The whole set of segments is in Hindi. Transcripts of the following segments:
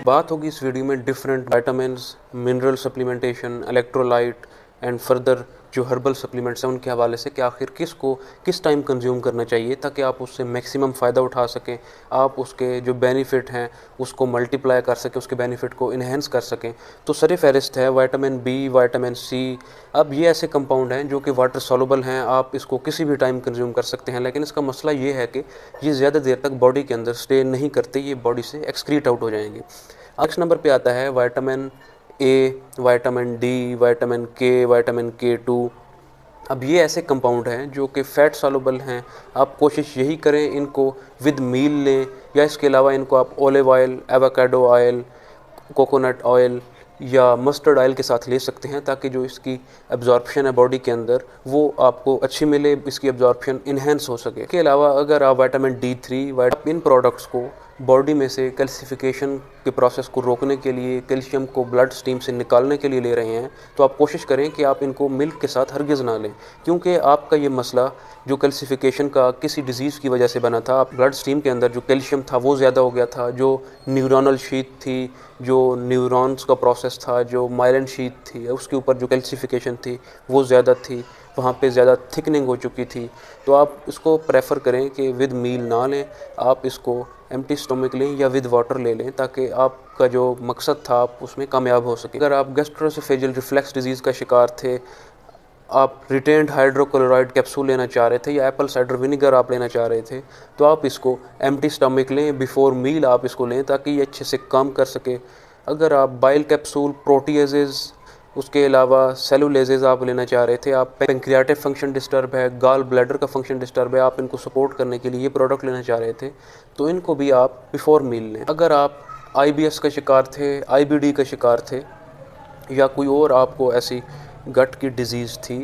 बात होगी इस वीडियो में different vitamins, mineral supplementation, electrolyte and further जो हर्बल सप्लीमेंट्स हैं उनके हवाले से कि आखिर किस टाइम कंज्यूम करना चाहिए ताकि आप उससे मैक्सिमम फ़ायदा उठा सकें, आप उसके जो बेनिफिट हैं उसको मल्टीप्लाई कर सकें, उसके बेनिफिट को इन्हेंस कर सकें। तो सर-ए-फ़हरिस्त है विटामिन बी, विटामिन सी। अब ये ऐसे कंपाउंड हैं जो कि वाटर सॉल्युबल हैं, आप इसको किसी भी टाइम कंज्यूम कर सकते हैं, लेकिन इसका मसला ये है कि ये ज़्यादा देर तक बॉडी के अंदर स्टे नहीं करते, ये बॉडी से एक्सक्रीट आउट हो जाएंगे। नेक्स्ट नंबर पे आता है vitamin A, vitamin D, vitamin के, विटामिन के2। अब ये ऐसे कंपाउंड हैं जो कि फ़ैट सॉल्युबल हैं। आप कोशिश यही करें इनको विद मील लें, या इसके अलावा इनको आप olive oil, avocado oil, coconut oil या मस्टर्ड ऑयल के साथ ले सकते हैं, ताकि जो इसकी एब्जॉर्प्शन है बॉडी के अंदर वो आपको अच्छी मिले, इसकी एब्जॉर्प्शन इन्हेंस हो सके। इसके अलावा अगर आप विटामिन D3 इन प्रोडक्ट्स को बॉडी में से कैल्सिफिकेशन के प्रोसेस को रोकने के लिए, कैल्शियम को ब्लड स्ट्रीम से निकालने के लिए ले रहे हैं, तो आप कोशिश करें कि आप इनको मिल्क के साथ हरगिज़ ना लें, क्योंकि आपका ये मसला जो कैल्सिफिकेशन का किसी डिज़ीज़ की वजह से बना था। आप ब्लड स्ट्रीम के अंदर जो कैल्शियम था वो ज़्यादा हो गया था, जो न्यूरोनल शीथ थी, जो न्यूरॉन्स का प्रोसेस था, जो माइलिन शीथ थी, उसके ऊपर जो कैल्सिफिकेशन थी वो ज़्यादा थी, वहाँ पे ज़्यादा थिकनिंग हो चुकी थी। तो आप इसको प्रेफर करें कि विद मील ना लें, आप इसको एम्प्टी स्टमक लें या विद वाटर ले लें, ताकि आपका जो मकसद था आप उसमें कामयाब हो सके। अगर आप गैस्ट्रोएसोफेजियल रिफ्लक्स डिजीज़ का शिकार थे, आप रिटेंड हाइड्रोक्लोराइड कैप्सूल लेना चाह रहे थे या एप्पल साइडर विनेगर आप लेना चाह रहे थे, तो आप इसको एम्प्टी स्टमक लें, बिफोर मील आप इसको लें ताकि ये अच्छे से काम कर सके। अगर आप बाइल कैप्सूल, प्रोटीएजेज़, उसके अलावा सेलुलेजेज़ आप लेना चाह रहे थे, आप पेंक्रियाटिक फंक्शन डिस्टर्ब है, गाल ब्लैडर का फंक्शन डिस्टर्ब है, आप इनको सपोर्ट करने के लिए ये प्रोडक्ट लेना चाह रहे थे, तो इनको भी आप बिफोर मील लें। अगर आप IBS का शिकार थे, IBD का शिकार थे, या कोई और आपको ऐसी गट की डिज़ीज़ थी,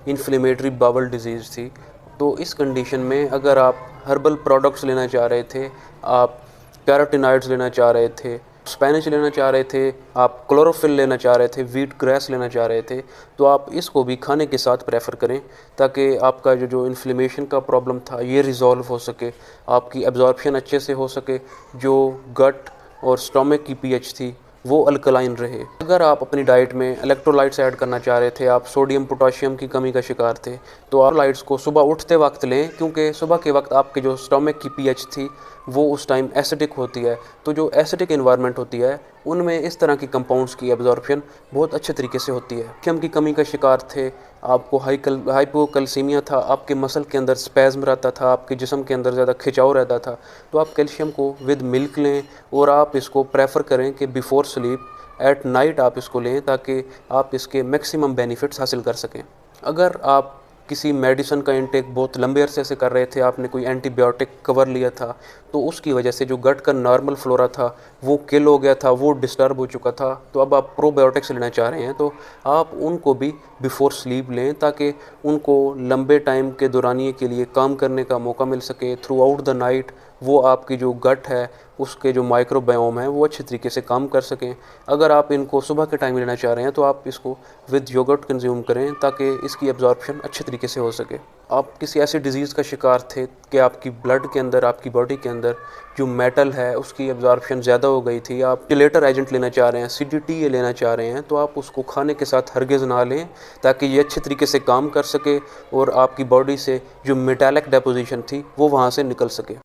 इन्फ्लेमेटरी बाउल डिज़ीज़ थी, तो इस कंडीशन में अगर आप हर्बल प्रोडक्ट्स लेना चाह रहे थे, आप कैरोटीनॉइड्स लेना चाह रहे थे, स्पेनिश लेना चाह रहे थे, आप क्लोरोफिल लेना चाह रहे थे, व्हीट ग्रास लेना चाह रहे थे, तो आप इसको भी खाने के साथ प्रेफर करें, ताकि आपका जो इन्फ्लेमेशन का प्रॉब्लम था ये रिज़ॉल्व हो सके, आपकी एब्जॉर्प्शन अच्छे से हो सके, जो गट और स्टमक की pH थी वो अल्कलाइन रहे। अगर आप अपनी डाइट में इलेक्ट्रोलाइट्स ऐड करना चाह रहे थे, आप सोडियम पोटाशियम की कमी का शिकार थे, तो आप लाइट्स को सुबह उठते वक्त लें, क्योंकि सुबह के वक्त आपके जो स्टमक की pH थी वो उस टाइम एसिडिक होती है। तो जो एसिडिक इन्वायरमेंट होती है उनमें इस तरह की कंपाउंड्स की एब्जॉर्प्शन बहुत अच्छे तरीके से होती है। कैल्शियम की कमी का शिकार थे, आपको हाइपोकैल्सीमिया था, आपके मसल के अंदर स्पैज़म रहता था, आपके जिस्म के अंदर ज़्यादा खिंचाव रहता था, तो आप कैल्शियम को विद मिल्क लें और आप इसको प्रेफर करें कि बिफोर स्लीप एट नाइट आप इसको लें, ताकि आप इसके मैक्सिमम बेनिफिट्स हासिल कर सकें। अगर आप किसी मेडिसिन का इंटेक बहुत लंबे अरसे से कर रहे थे, आपने कोई एंटीबायोटिक कवर लिया था, तो उसकी वजह से जो गट का नॉर्मल फ्लोरा था वो किल हो गया था, वो डिस्टर्ब हो चुका था, तो अब आप प्रोबायोटिक्स लेना चाह रहे हैं, तो आप उनको भी बिफोर स्लीप लें, ताकि उनको लंबे टाइम के दौरानिए के लिए काम करने का मौका मिल सके। थ्रू आउट द नाइट वो आपकी जो गट है उसके जो माइक्रोबायोम है वो अच्छे तरीके से काम कर सकें। अगर आप इनको सुबह के टाइम लेना चाह रहे हैं तो आप इसको विद योगर्ट कंज्यूम करें, ताकि इसकी एब्जॉर्प्शन अच्छे तरीके से हो सके। आप किसी ऐसी डिज़ीज़ का शिकार थे कि आपकी ब्लड के अंदर, आपकी बॉडी के अंदर जो मेटल है उसकी एब्जॉर्प्शन ज़्यादा हो गई थी, आप चिलेटर एजेंट लेना चाह रहे हैं, CDTA लेना चाह रहे हैं, तो आप उसको खाने के साथ हरगिज़ ना लें, ताकि ये अच्छे तरीके से काम कर सके और आपकी बॉडी से जो मेटालिक डेपोजिशन थी वो वहाँ से निकल सके।